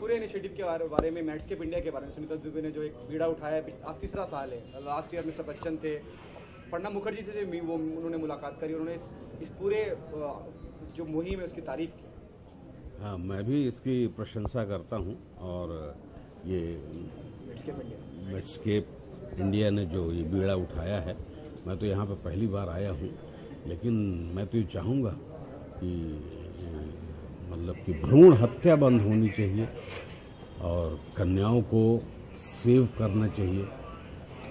पूरे इनिशिएटिव के बारे में, मैट्सकेप इंडिया के बारे में सुनीता दुबे ने जो एक बीड़ा उठाया है, आज तीसरा साल है। लास्ट ईयर मिस्टर बच्चन थे, प्रणब मुखर्जी से वो उन्होंने मुलाकात करी, उन्होंने इस पूरे जो मुहिम है उसकी तारीफ की। हाँ, मैं भी इसकी प्रशंसा करता हूँ। और ये मैट्सकेप इंडिया ने जो ये बीड़ा उठाया है, मैं तो यहाँ पे पहली बार आया हूँ, लेकिन मैं तो ये चाहूँगा कि मतलब कि भ्रूण हत्या बंद होनी चाहिए और कन्याओं को सेव करना चाहिए,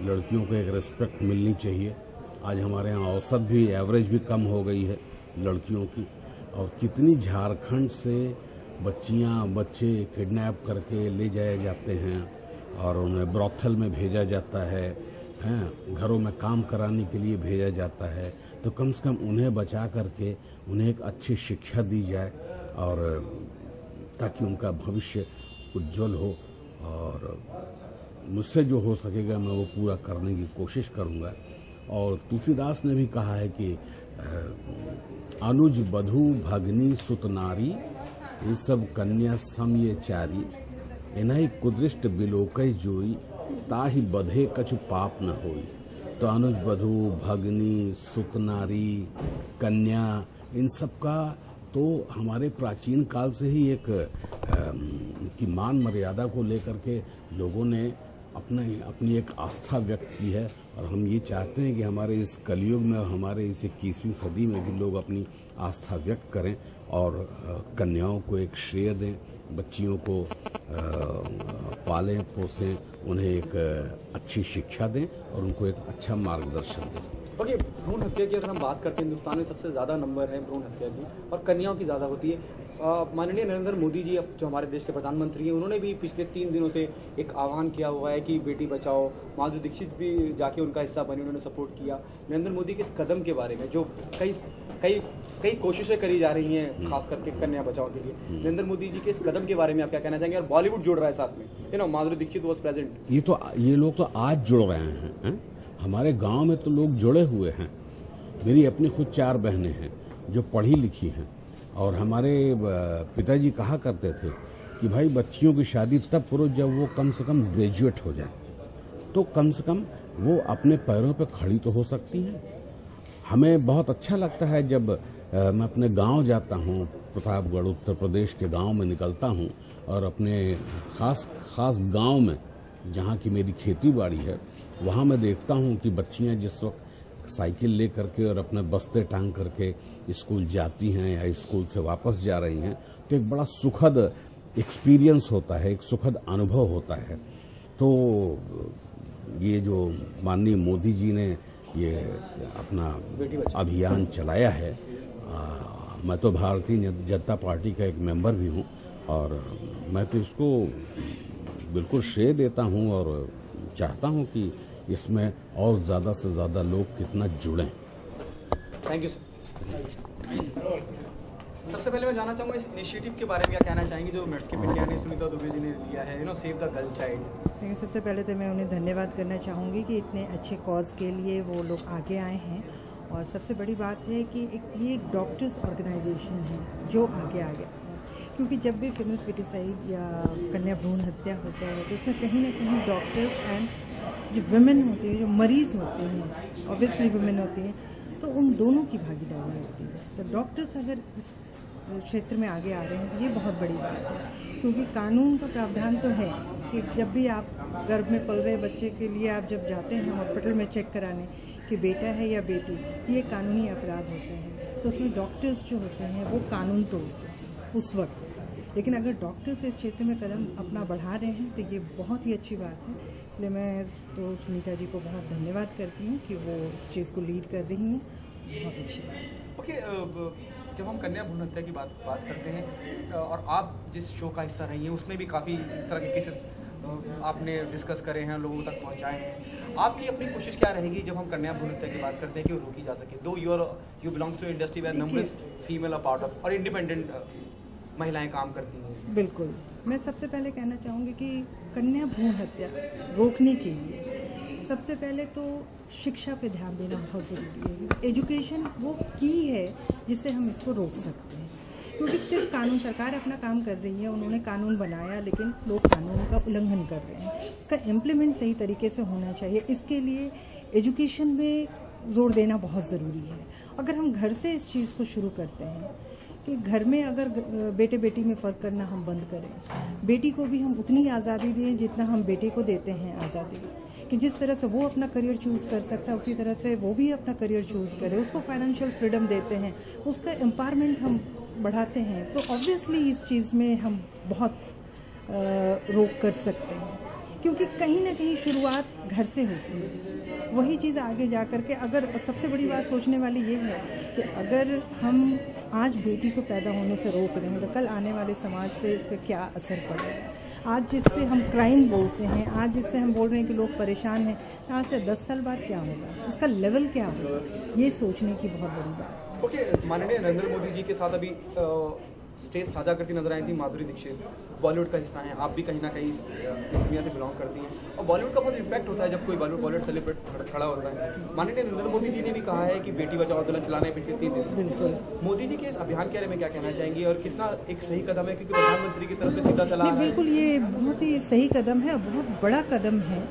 लड़कियों को एक रिस्पेक्ट मिलनी चाहिए। आज हमारे यहाँ औसत भी, एवरेज भी कम हो गई है लड़कियों की। और कितनी झारखंड से बच्चे किडनैप करके ले जाए जाते हैं और उन्हें ब्रॉथल में भेजा जाता है, घरों में काम कराने के लिए भेजा जाता है। तो कम से कम उन्हें बचा करके उन्हें एक अच्छी शिक्षा दी जाए और ताकि उनका भविष्य उज्जवल हो। और मुझसे जो हो सकेगा मैं वो पूरा करने की कोशिश करूंगा। और तुलसीदास ने भी कहा है कि अनुज बधू भगनी सुत नारी, ये सब कन्या सम ये चारी, इन्हीं कुदृष्ट बिलोकय जोई, ताहि बधे कछु पाप न होई। तो अनुज बधू भगनी सुत नारी कन्या, इन सब का तो हमारे प्राचीन काल से ही एक की मान मर्यादा को लेकर के लोगों ने अपनी एक आस्था व्यक्त की है। और हम ये चाहते हैं कि हमारे इस कलयुग में और हमारे इस 21वीं सदी में भी लोग अपनी आस्था व्यक्त करें और कन्याओं को एक श्रेय दें, बच्चियों को पालें पोसें, उन्हें एक अच्छी शिक्षा दें और उनको एक अच्छा मार्गदर्शन दें। ओके, भ्रूण हत्या की अगर हम बात करते हैं, हिंदुस्तान में सबसे ज़्यादा नंबर है भ्रूण हत्या की और कन्याओं की ज़्यादा होती है। माननीय नरेंद्र मोदी जी, जो हमारे देश के प्रधानमंत्री हैं, उन्होंने भी पिछले 3 दिनों से एक आह्वान किया हुआ है कि बेटी बचाओ। माधुरी दीक्षित भी जाके उनका हिस्सा बनी, उन्होंने सपोर्ट किया। नरेंद्र मोदी के इस कदम के बारे में जो कई कोशिशें करी जा रही हैं, खास करके कन्या बचाओ के लिए, नरेंद्र मोदी जी के इस कदम के बारे में आप क्या कहना चाहेंगे? और बॉलीवुड जुड़ रहा है साथ में, माधुरी दीक्षित वॉज प्रेजेंट। ये लोग तो आज जुड़ रहे हैं। हमारे गांव में तो लोग जुड़े हुए हैं। मेरी अपनी खुद 4 बहनें हैं जो पढ़ी लिखी हैं। और हमारे पिताजी कहा करते थे कि भाई बच्चियों की शादी तब करो जब वो कम से कम ग्रेजुएट हो जाए, तो कम से कम वो अपने पैरों पे खड़ी तो हो सकती हैं। हमें बहुत अच्छा लगता है जब मैं अपने गांव जाता हूं, प्रतापगढ़ उत्तर प्रदेश के गांव में निकलता हूं और अपने खास गांव में जहां की मेरी खेती बाड़ी है, वहां मैं देखता हूं कि बच्चियां जिस वक्त साइकिल ले करके और अपने बस्ते टांग करके स्कूल जाती हैं या स्कूल से वापस जा रही हैं, तो एक बड़ा सुखद एक्सपीरियंस होता है, एक सुखद अनुभव होता है। तो ये जो माननीय मोदी जी ने ये अपना अभियान चलाया है, मैं तो भारतीय जनता पार्टी का एक मेंबर भी हूं और मैं तो इसको बिल्कुल श्रेय देता हूं और चाहता हूं कि इसमें और ज्यादा से ज्यादा लोग कितना जुड़ें। Thank you sir. सबसे पहले मैं जानना चाहूँगा इस इनिशिएटिव के बारे में क्या कहना चाहेंगे जो मैट्सकेप इंडिया ने, सुनीता दुबे जी ने लिया है, सेव द गर्ल चाइल्ड। सबसे पहले तो मैं उन्हें धन्यवाद करना चाहूँगी कि इतने अच्छे कॉज के लिए वो लोग आगे आए हैं। और सबसे बड़ी बात है कि ये एक डॉक्टर्स ऑर्गेनाइजेशन है जो आगे आ गया है, क्योंकि जब भी फीमेल फिटिसाइड या कन्या भ्रूण हत्या होता है तो उसमें कहीं ना कहीं डॉक्टर्स एंड जो वुमेन होती है, जो मरीज होते हैं, ऑब्वियसली वुमेन होती हैं, तो उन दोनों की भागीदारी होती है। तो डॉक्टर्स अगर इस क्षेत्र में आगे आ रहे हैं तो ये बहुत बड़ी बात है, क्योंकि कानून का प्रावधान तो है कि जब भी आप गर्भ में पल रहे बच्चे के लिए आप जब जाते हैं हॉस्पिटल में चेक कराने कि बेटा है या बेटी, ये कानूनी अपराध होते हैं। तो उसमें डॉक्टर्स जो होते हैं वो कानून तोड़ते हैं उस वक्त। लेकिन अगर डॉक्टर्स इस क्षेत्र में कदम अपना बढ़ा रहे हैं तो ये बहुत ही अच्छी बात है। इसलिए मैं तो सुनीता जी को बहुत धन्यवाद करती हूँ कि वो इस चीज़ को लीड कर रही हैं, बहुत अच्छी बात है। ओके, जब हम कन्या भ्रूण हत्या की बात करते हैं और आप जिस शो का हिस्सा रही हैं उसमें भी काफ़ी इस तरह के केसेस आपने डिस्कस करे हैं, लोगों तक पहुंचाए हैं। आपकी अपनी कोशिश क्या रहेगी जब हम कन्या भ्रूण हत्या की बात करते हैं कि वो रोकी जा सके? Though you belongs to industry where numbers female a part of और इंडिपेंडेंट महिलाएं काम करती हैं। बिल्कुल, मैं सबसे पहले कहना चाहूँगी कि कन्या भ्रूण हत्या रोकने के लिए सबसे पहले तो शिक्षा पे ध्यान देना बहुत ज़रूरी है। एजुकेशन वो की है जिससे हम इसको रोक सकते हैं, क्योंकि सिर्फ कानून, सरकार अपना काम कर रही है, उन्होंने कानून बनाया लेकिन लोग कानून का उल्लंघन कर रहे हैं। उसका इम्प्लीमेंट सही तरीके से होना चाहिए। इसके लिए एजुकेशन में जोर देना बहुत ज़रूरी है। अगर हम घर से इस चीज़ को शुरू करते हैं कि घर में अगर बेटे बेटी में फ़र्क करना हम बंद करें, बेटी को भी हम उतनी आज़ादी दें जितना हम बेटे को देते हैं आज़ादी, कि जिस तरह से वो अपना करियर चूज़ कर सकता है उसी तरह से वो भी अपना करियर चूज़ करे, उसको फाइनेंशियल फ्रीडम देते हैं, उसका एम्पावरमेंट हम बढ़ाते हैं, तो ऑब्वियसली इस चीज़ में हम बहुत रोक कर सकते हैं। क्योंकि कहीं ना कहीं शुरुआत घर से होती है, वही चीज़ आगे जा कर के, अगर सबसे बड़ी बात सोचने वाली ये है कि अगर हम आज बेटी को पैदा होने से रोक रहे हैं तो कल आने वाले समाज पे इस पर क्या असर पड़ेगा। आज जिससे हम क्राइम बोलते हैं, आज जिससे हम बोल रहे हैं कि लोग परेशान हैं, आज से 10 साल बाद क्या होगा, उसका लेवल क्या होगा, ये सोचने की बहुत बड़ी बात है। ओके, माननीय नरेंद्र मोदी जी के साथ अभी स्टेज साझा करती नजर आई थी माधुरी दीक्षित, बॉलीवुड का हिस्सा हैं, आप भी कहीं ना कहीं इस दुनिया से बिलोंग करती हैं, और बॉलीवुड का बहुत इम्पैक्ट होता है जब कोई बॉलीवुड सेलिब्रेट खड़ा होता है। माननीय नरेंद्र मोदी जी ने भी कहा है कि बेटी बचाओ आंदोलन चलाना है पिछले 3 दिन। बिल्कुल, मोदी जी के इस अभियान के बारे में क्या कहना चाहेंगे और कितना एक सही कदम है, क्योंकि प्रधानमंत्री की तरफ से सीधा चला है। बिल्कुल, ये बहुत ही सही कदम है, बहुत बड़ा कदम है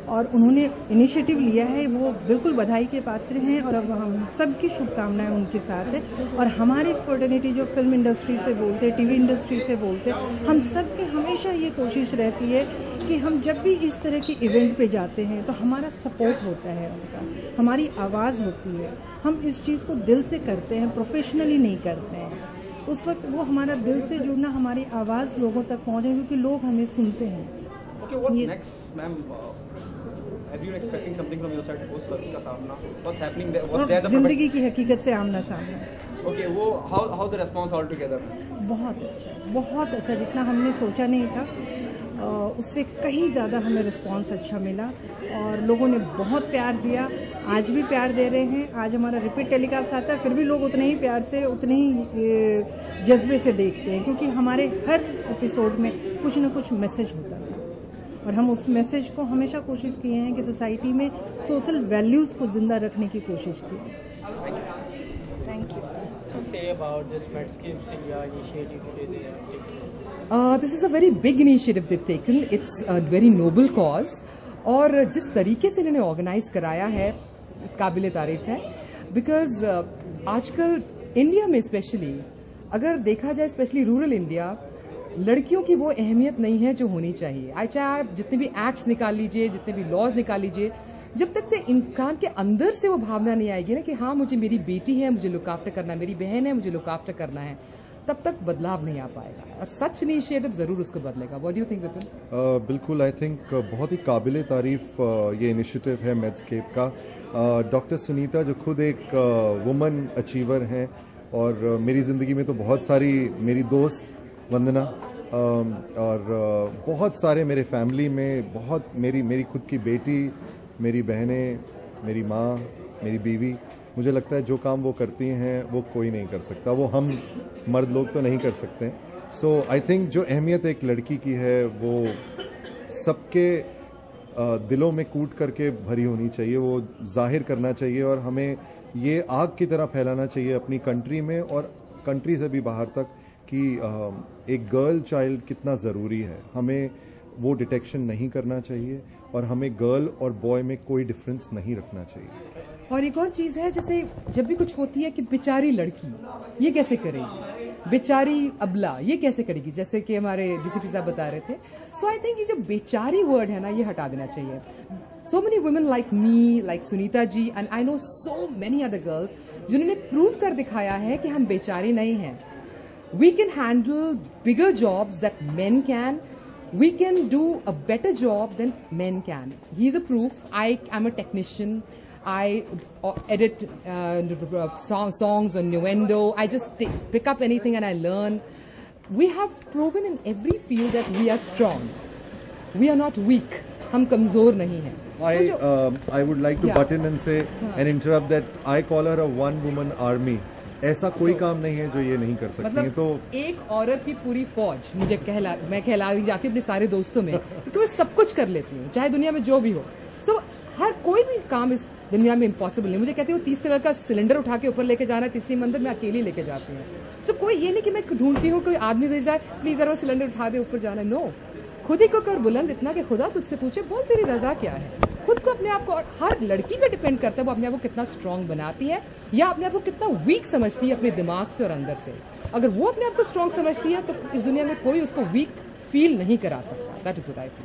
और उन्होंने इनिशिएटिव लिया है, वो बिल्कुल बधाई के पात्र हैं और अब हम सबकी शुभकामनाएं उनके साथ है। और हमारी फर्टर्निटी जो फिल्म इंडस्ट्री से बोलते, टीवी इंडस्ट्री से बोलते, हम सब की हमेशा ये कोशिश रहती है कि हम जब भी इस तरह के इवेंट पे जाते हैं तो हमारा सपोर्ट होता है उनका, हमारी आवाज़ होती है, हम इस चीज़ को दिल से करते हैं, प्रोफेशनली नहीं करते हैं। उस वक्त वो हमारा दिल से जुड़ना, हमारी आवाज़ लोगों तक पहुँचे, क्योंकि लोग हमें सुनते हैं। Okay, what next, ma'am? Are you expecting something from your side post search का सामना? What's happening there? What's there? जिंदगी की हकीकत से आमना सामना। Okay, वो how the response all together? बहुत अच्छा, बहुत अच्छा, जितना हमने सोचा नहीं था उससे कहीं ज़्यादा हमें रिस्पांस अच्छा मिला और लोगों ने बहुत प्यार दिया, आज भी प्यार दे रहे हैं। आज हमारा रिपीट टेलीकास्ट आता है, फिर भी लोग उतने ही प्यार से, उतने ही जज्बे से देखते हैं, क्योंकि हमारे हर एपिसोड में कुछ ना कुछ मैसेज होता है और हम उस मैसेज को हमेशा कोशिश किए हैं कि सोसाइटी में सोशल वैल्यूज़ को जिंदा रखने की कोशिश की है। Thank you. Say about this Medscape India initiative today they have taken? This is a very big initiative they've taken. It's a very noble cause. और जिस तरीके से इन्होंने ऑर्गेनाइज कराया है काबिल तारीफ है, बिकॉज आजकल इंडिया में स्पेशली अगर देखा जाए, स्पेशली रूरल इंडिया, लड़कियों की वो अहमियत नहीं है जो होनी चाहिए। चाहे आप जितने भी एक्ट्स निकाल लीजिए, जितने भी लॉज निकाल लीजिए, जब तक से इंसान के अंदर से वो भावना नहीं आएगी ना कि हाँ मुझे मेरी बेटी है, मुझे लुक आफ्टर करना है, मेरी बहन है, मुझे लुक आफ्टर करना है, तब तक बदलाव नहीं आ पाएगा। और सच इनिशिएटिव जरूर उसको बदलेगा। What do you think Vipin? बिल्कुल, आई थिंक बहुत ही काबिले तारीफ ये इनिशिएटिव है मेड्सकेप का। डॉक्टर सुनीता जो खुद एक वुमन अचीवर हैं और मेरी ज़िंदगी में तो बहुत सारी, मेरी दोस्त वंदना और बहुत सारे मेरे फैमिली में, बहुत मेरी खुद की बेटी, मेरी बहनें, मेरी माँ, मेरी बीवी, मुझे लगता है जो काम वो करती हैं वो कोई नहीं कर सकता, वो हम मर्द लोग तो नहीं कर सकते। सो आई थिंक जो अहमियत एक लड़की की है वो सबके दिलों में कूट करके भरी होनी चाहिए, वो जाहिर करना चाहिए और हमें ये आग की तरह फैलाना चाहिए अपनी कंट्री में और कंट्री से भी बाहर तक कि एक गर्ल चाइल्ड कितना ज़रूरी है। हमें वो डिटेक्शन नहीं करना चाहिए और हमें गर्ल और बॉय में कोई डिफरेंस नहीं रखना चाहिए। और एक और चीज है, जैसे जब भी कुछ होती है कि बेचारी लड़की ये कैसे करेगी, बेचारी अबला ये कैसे करेगी, जैसे कि हमारे डीसीपी साहब बता रहे थे। सो आई थिंक ये जो बेचारी वर्ड है ना, ये हटा देना चाहिए। So many women like me, like Sunita ji, and I know so many other girls जिन्होंने प्रूव कर दिखाया है कि हम बेचारी नहीं हैं। We can handle bigger jobs that men can. We can do a better job than men can. He's a proof. I am a technician. I edit songs on Nuendo. I just pick up anything and I learn. We have proven in every field that we are strong. We are not weak. हम कमजोर नहीं हैं। I would like to butt in and say and interrupt that I call her a one woman army. ऐसा कोई काम नहीं है जो ये नहीं कर सकती मतलब है। तो एक औरत की पूरी फौज मैं कहला जाती हूँ अपने सारे दोस्तों में, क्योंकि मैं सब कुछ कर लेती हूँ चाहे दुनिया में जो भी हो। सो हर कोई भी काम इस दुनिया में इम्पॉसिबल नहीं। मुझे कहते हो 30 तरह का सिलेंडर उठा के ऊपर लेके जाना है तीसरी मंदिर, मैं अकेली लेके जाती हूँ। सो कोई ये नहीं कि मैं ढूंढती हूँ कोई आदमी दे जाए प्लीज जरा सिलेंडर उठा दे ऊपर जाना, नो, खुद ही को कर बुलंद इतना कि खुदा तुझसे पूछे बोल तेरी रजा क्या है। खुद को अपने आप को, और हर लड़की पे डिपेंड करता है वो अपने आप को कितना स्ट्रांग बनाती है या अपने आप को कितना वीक समझती है अपने दिमाग से और अंदर से। अगर वो अपने आप को स्ट्रांग समझती है तो इस दुनिया में कोई उसको वीक फील नहीं करा सकता। That is what I feel.